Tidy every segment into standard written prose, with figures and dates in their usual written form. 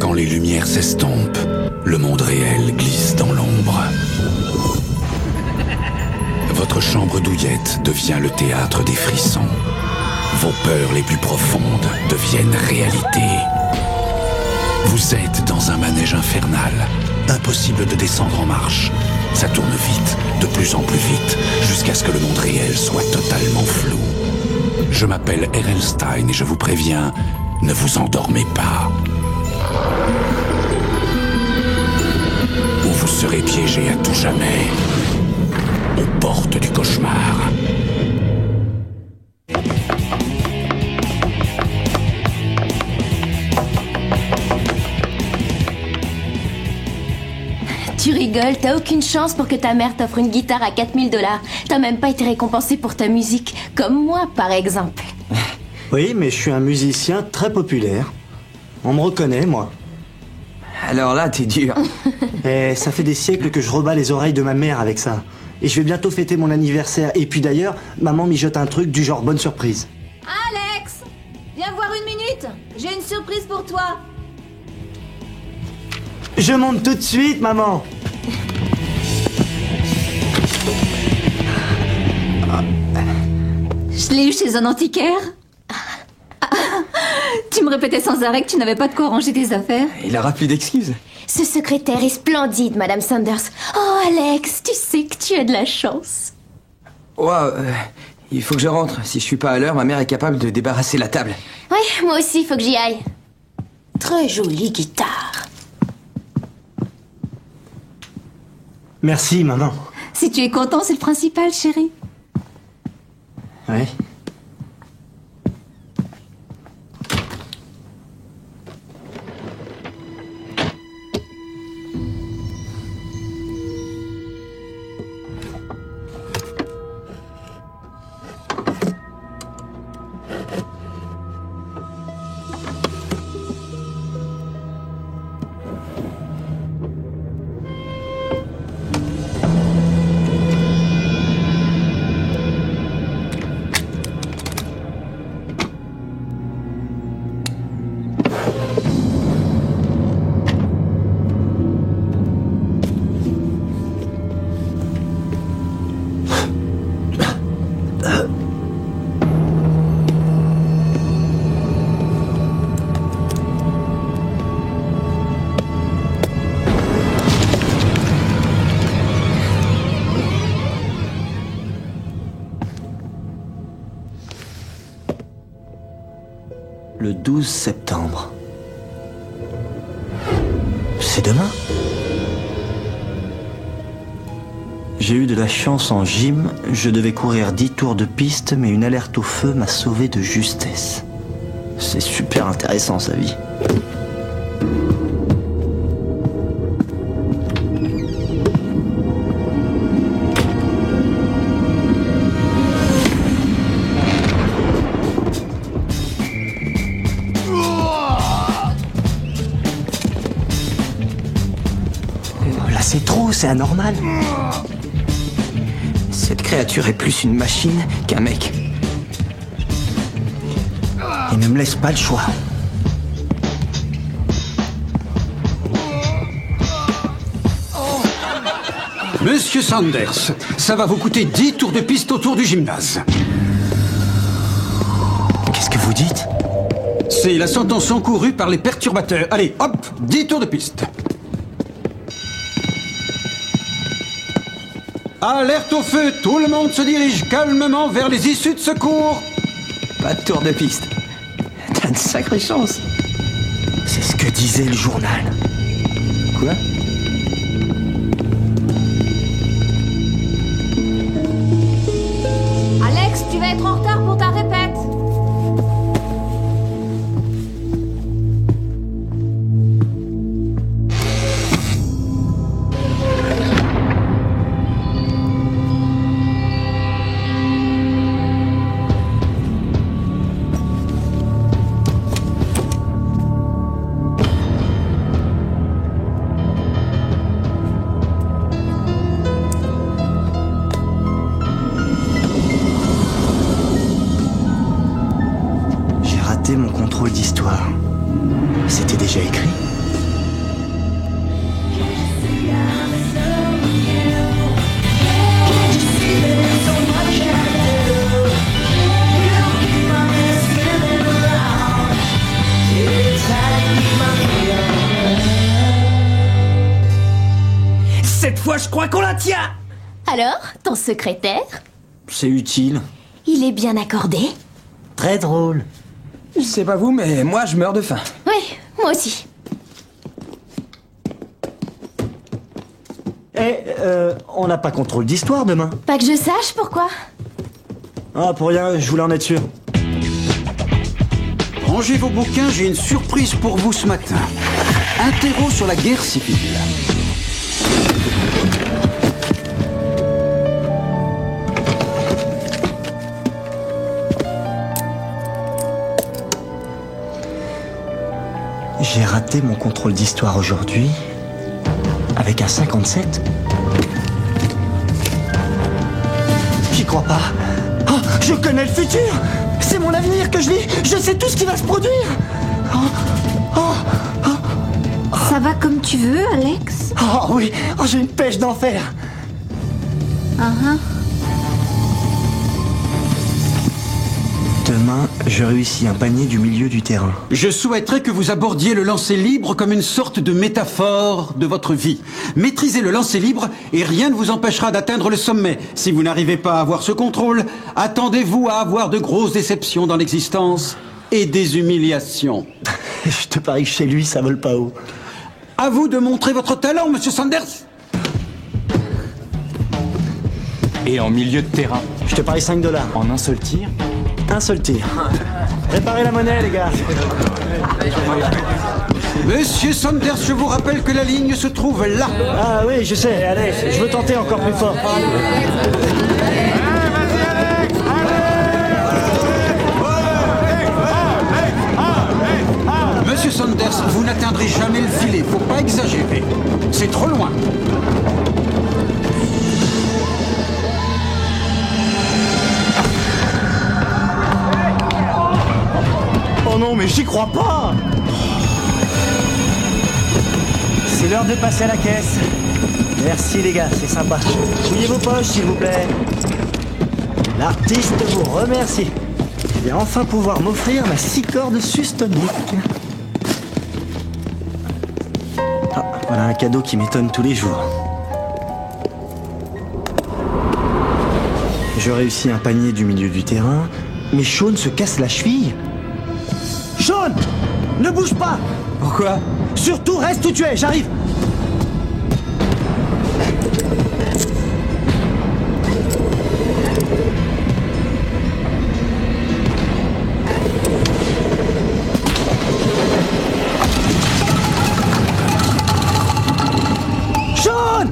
Quand les lumières s'estompent, le monde réel glisse dans l'ombre. Votre chambre douillette devient le théâtre des frissons. Vos peurs les plus profondes deviennent réalité. Vous êtes dans un manège infernal. Impossible de descendre en marche. Ça tourne vite, de plus en plus vite, jusqu'à ce que le monde réel soit totalement flou. Je m'appelle R.L. Stein et je vous préviens, ne vous endormez pas. Ou vous serez piégé à tout jamais aux portes du cauchemar. Tu rigoles, t'as aucune chance pour que ta mère t'offre une guitare à 4000 $. T'as même pas été récompensé pour ta musique, comme moi par exemple. Oui, mais je suis un musicien très populaire. On me reconnaît, moi. Alors là, t'es dur. Et ça fait des siècles que je rebats les oreilles de ma mère avec ça. Et je vais bientôt fêter mon anniversaire. Et puis d'ailleurs, maman mijote un truc du genre bonne surprise. Alex, viens voir une minute. J'ai une surprise pour toi. Je monte tout de suite, maman. Je l'ai eu chez un antiquaire. Tu me répétais sans arrêt que tu n'avais pas de quoi ranger tes affaires. Il aura plus d'excuses. Ce secrétaire est splendide, Madame Sanders. Oh, Alex, tu sais que tu as de la chance. Wow, il faut que je rentre. Si je suis pas à l'heure, ma mère est capable de débarrasser la table. Oui, moi aussi, il faut que j'y aille. Très jolie guitare. Merci, maman. Si tu es content, c'est le principal, chérie. Ouais. Le 12 septembre. C'est demain? J'ai eu de la chance en gym, je devais courir 10 tours de piste, mais une alerte au feu m'a sauvé de justesse. C'est super intéressant, sa vie. Là, c'est trop, c'est anormal. Cette créature est plus une machine qu'un mec. Il ne me laisse pas le choix. Monsieur Sanders, ça va vous coûter 10 tours de piste autour du gymnase. Qu'est-ce que vous dites? C'est la sentence encourue par les perturbateurs. Allez, hop, 10 tours de piste. Alerte au feu, tout le monde se dirige calmement vers les issues de secours. Pas de tour de piste. T'as une sacrée chance. C'est ce que disait le journal. Quoi? Alex, tu vas être en retard pour ta répète. fois, je crois qu'on la tient. Alors, ton secrétaire? C'est utile. Il est bien accordé? Très drôle. Je sais pas vous, mais moi, je meurs de faim. Oui, moi aussi. On n'a pas contrôle d'histoire demain. Pas que je sache pourquoi. Ah, pour rien, je voulais en être sûr. Rangez vos bouquins, j'ai une surprise pour vous ce matin. Interro sur la guerre civile. J'ai raté mon contrôle d'histoire aujourd'hui. Avec un 57. J'y crois pas. Oh, je connais le futur. C'est mon avenir que je lis. Je sais tout ce qui va se produire. Ça va comme tu veux, Alex? Oh oui, oh, j'ai une pêche d'enfer. Demain, je réussis un panier du milieu du terrain. Je souhaiterais que vous abordiez le lancer libre comme une sorte de métaphore de votre vie. Maîtrisez le lancer libre et rien ne vous empêchera d'atteindre le sommet. Si vous n'arrivez pas à avoir ce contrôle, attendez-vous à avoir de grosses déceptions dans l'existence et des humiliations. Je te parie que chez lui, ça vole pas haut. À vous de montrer votre talent, monsieur Sanders. Et en milieu de terrain, Je te parie $5. en un seul tir. Un seul tir. Préparez la monnaie, les gars. Monsieur Sanders, je vous rappelle que la ligne se trouve là. Ah oui, je sais. Allez, je veux tenter encore plus fort. Monsieur Sanders, vous n'atteindrez jamais le filet. Faut pas exagérer. C'est trop loin. Oh non, mais j'y crois pas. C'est l'heure de passer à la caisse. Merci les gars, c'est sympa. Fouillez vos poches, s'il vous plaît. L'artiste vous remercie. Je vais enfin pouvoir m'offrir ma 6 cordes sustonique. Ah, voilà un cadeau qui m'étonne tous les jours. Je réussis un panier du milieu du terrain, mais Sean se casse la cheville. Sean, ne bouge pas. Pourquoi? Surtout, reste où tu es, j'arrive. Sean!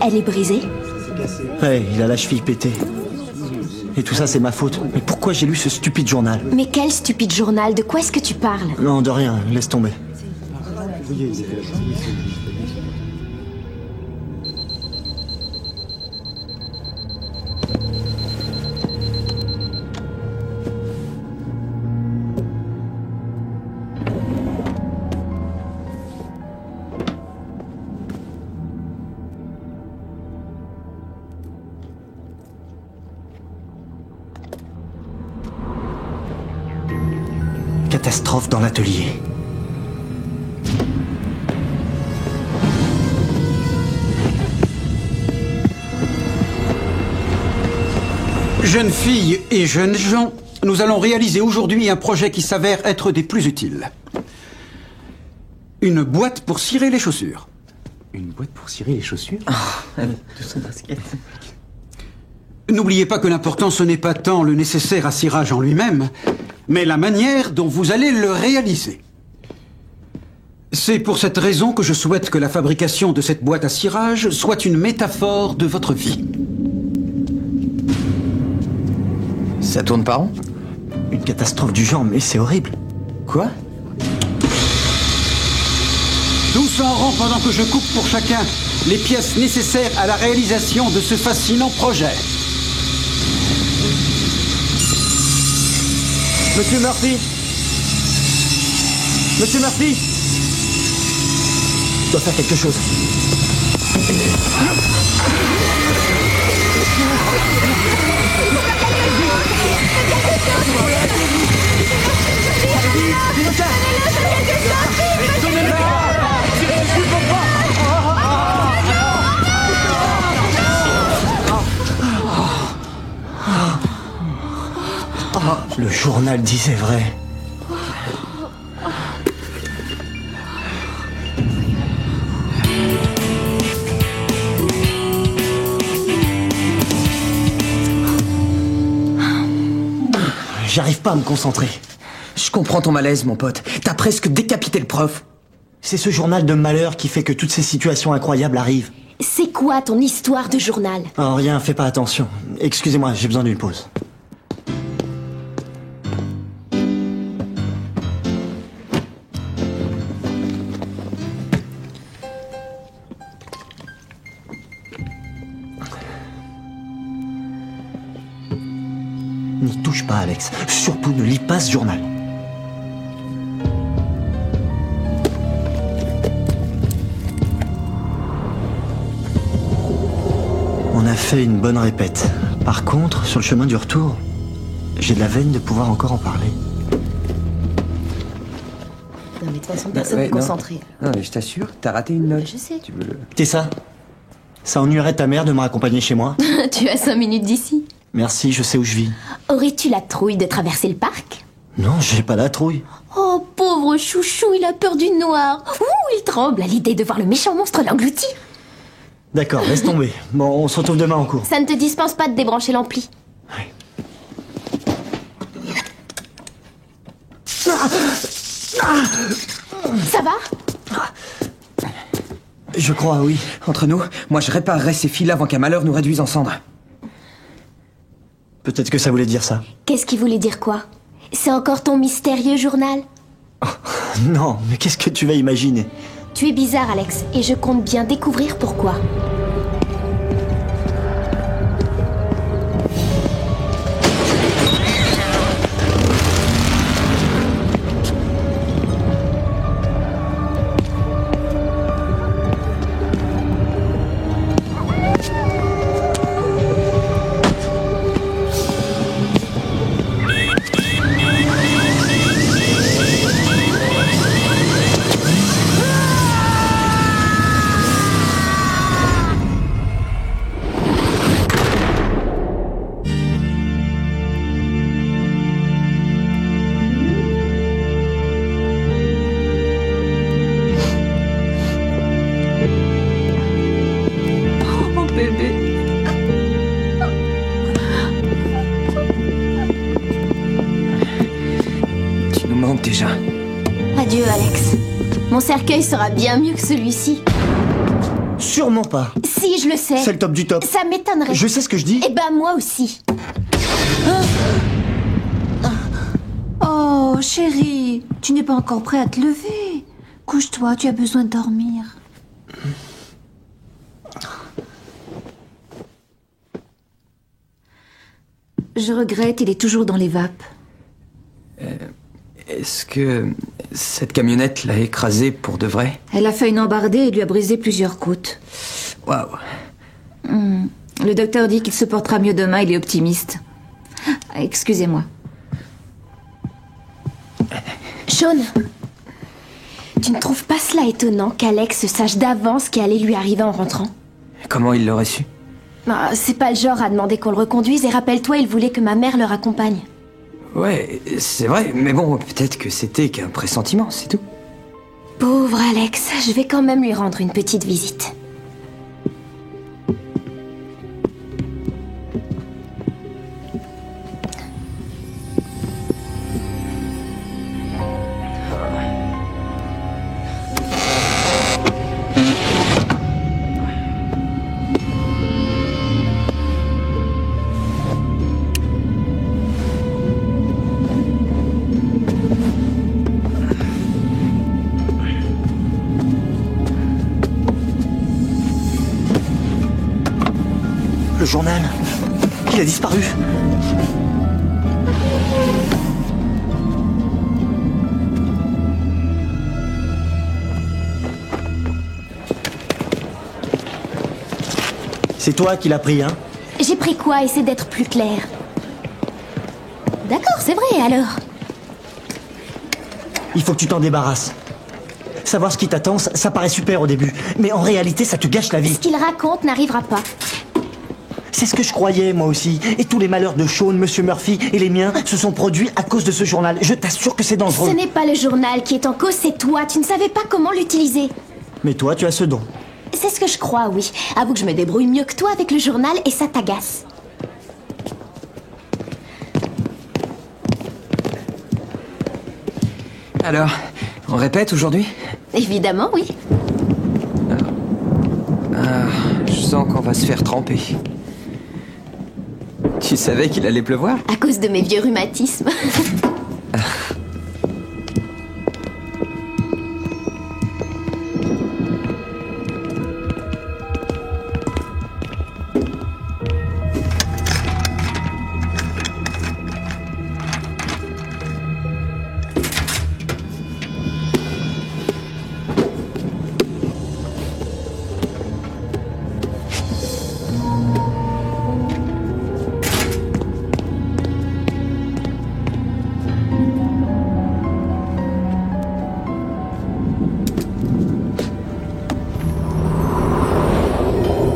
Elle est brisée? Ouais, il a la cheville pétée. Et tout ça, c'est ma faute. Mais pourquoi j'ai lu ce stupide journal? Mais quel stupide journal? De quoi est-ce que tu parles? Non, de rien, laisse tomber. Catastrophe dans l'atelier. Jeunes filles et jeunes gens, nous allons réaliser aujourd'hui un projet qui s'avère être des plus utiles. Une boîte pour cirer les chaussures. Une boîte pour cirer les chaussures? De son basket. N'oubliez pas que l'important, ce n'est pas tant le nécessaire à cirage en lui-même, mais la manière dont vous allez le réaliser. C'est pour cette raison que je souhaite que la fabrication de cette boîte à cirage soit une métaphore de votre vie. Ça tourne pas rond? Une catastrophe du genre, mais c'est horrible. Quoi? Tous en rang pendant que je coupe pour chacun les pièces nécessaires à la réalisation de ce fascinant projet. Monsieur Murphy! Monsieur Murphy! Je dois faire quelque chose. Le journal disait vrai. J'arrive pas à me concentrer. Je comprends ton malaise, mon pote. T'as presque décapité le prof. C'est ce journal de malheur qui fait que toutes ces situations incroyables arrivent. C'est quoi ton histoire de journal? Oh, rien, fais pas attention. Excusez-moi, j'ai besoin d'une pause. N'y touche pas, Alex. Surtout ne lis pas ce journal. On a fait une bonne répète. Par contre, sur le chemin du retour, j'ai de la veine de pouvoir encore en parler. Non, mais de toute façon, personne n'est concentré. Non, mais je t'assure, t'as raté une note. Je sais. Tu veux le... Tessa, ça ennuierait ta mère de me raccompagner chez moi? Tu as 5 minutes d'ici. Merci, je sais où je vis. Aurais-tu la trouille de traverser le parc? Non, j'ai pas la trouille. Oh, pauvre chouchou, il a peur du noir. Ouh, il tremble à l'idée de voir le méchant monstre l'engloutir. D'accord, laisse tomber. Bon, on se retrouve demain en cours. Ça ne te dispense pas de débrancher l'ampli. Ouais. Ça va? Je crois, oui. Entre nous, moi je réparerai ces fils avant qu'un malheur nous réduise en cendres. Peut-être que ça voulait dire ça. Qu'est-ce qui voulait dire quoi? C'est encore ton mystérieux journal? Non, mais qu'est-ce que tu vas imaginer? Tu es bizarre, Alex, et je compte bien découvrir pourquoi. Déjà. Adieu, Alex. Mon cercueil sera bien mieux que celui-ci. Sûrement pas. Si, je le sais. C'est le top du top. Ça m'étonnerait. Je sais ce que je dis. Eh ben, moi aussi. Oh, chérie, tu n'es pas encore prêt à te lever. Couche-toi, tu as besoin de dormir. Je regrette, il est toujours dans les vapes. Est-ce que cette camionnette l'a écrasé pour de vrai? Elle a fait une embardée et lui a brisé plusieurs côtes. Waouh. Le docteur dit qu'il se portera mieux demain, il est optimiste. Excusez-moi. Sean, tu ne trouves pas cela étonnant qu'Alex sache d'avance ce qui allait lui arriver en rentrant? Comment il l'aurait su? C'est pas le genre à demander qu'on le reconduise, et rappelle-toi, il voulait que ma mère le raccompagne. Ouais, c'est vrai, mais bon, peut-être que c'était qu'un pressentiment, c'est tout. Pauvre Alex, je vais quand même lui rendre une petite visite. Le journal, il a disparu. C'est toi qui l'as pris, hein? J'ai pris quoi? Essaie d'être plus clair. D'accord, c'est vrai, alors. Il faut que tu t'en débarrasses. Savoir ce qui t'attend, ça paraît super au début. Mais en réalité, ça te gâche la vie. Ce qu'il raconte n'arrivera pas. C'est ce que je croyais, moi aussi. Et tous les malheurs de Sean, Monsieur Murphy et les miens se sont produits à cause de ce journal. Je t'assure que c'est dangereux. Ce n'est pas le journal qui est en cause, c'est toi. Tu ne savais pas comment l'utiliser. Mais toi, tu as ce don. C'est ce que je crois, oui. Avoue que je me débrouille mieux que toi avec le journal et ça t'agace. Alors, on répète aujourd'hui? Évidemment, oui. Je sens qu'on va se faire tremper. Tu savais qu'il allait pleuvoir? À cause de mes vieux rhumatismes.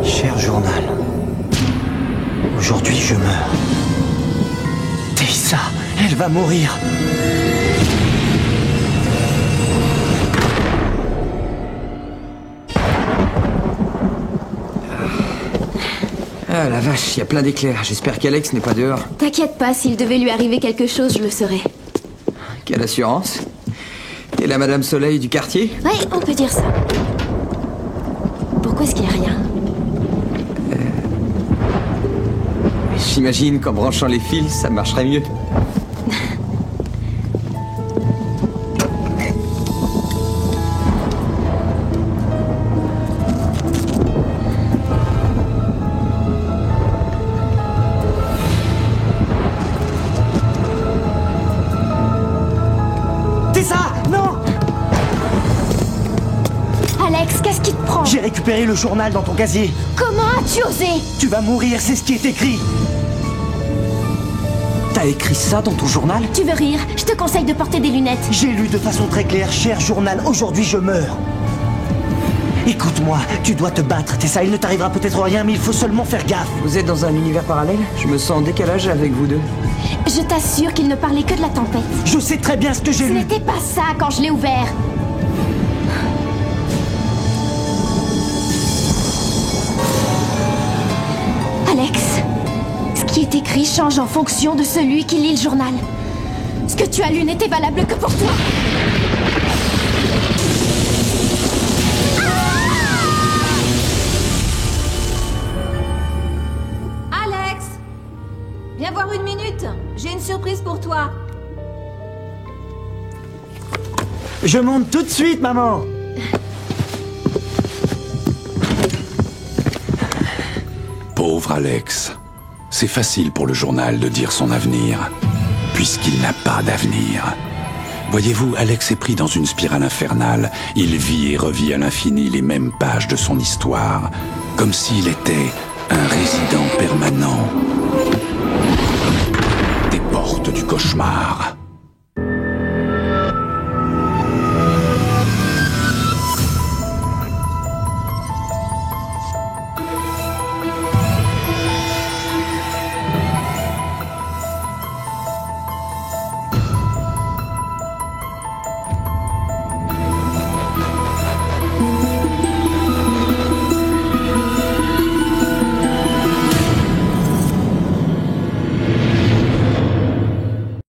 Cher journal, aujourd'hui je meurs. Tessa, elle va mourir. Ah la vache, il y a plein d'éclairs. J'espère qu'Alex n'est pas dehors. T'inquiète pas, s'il devait lui arriver quelque chose, je le saurais. Quelle assurance? T'es la Madame Soleil du quartier? Ouais, on peut dire ça. Pourquoi est-ce qu'il n'y a rien? J'imagine qu'en branchant les fils, ça marcherait mieux. Tessa, non! Alex, qu'est-ce qui te prend? J'ai récupéré le journal dans ton casier. Comment as-tu osé? Tu vas mourir, c'est ce qui est écrit. T'as écrit ça dans ton journal? Tu veux rire? Je te conseille de porter des lunettes. J'ai lu de façon très claire, cher journal, aujourd'hui je meurs. Écoute-moi, tu dois te battre, Tessa, il ne t'arrivera peut-être rien, mais il faut seulement faire gaffe. Vous êtes dans un univers parallèle? Je me sens en décalage avec vous deux. Je t'assure qu'il ne parlait que de la tempête. Je sais très bien ce que j'ai Ce lu. n'était pas ça quand je l'ai ouvert. Alex, ce qui est écrit change en fonction de celui qui lit le journal. Ce que tu as lu n'était valable que pour toi. Alex! Viens voir une minute. J'ai une surprise pour toi. Je monte tout de suite, maman. Pauvre Alex. C'est facile pour le journal de dire son avenir, puisqu'il n'a pas d'avenir. Voyez-vous, Alex est pris dans une spirale infernale. Il vit et revit à l'infini les mêmes pages de son histoire, comme s'il était un résident permanent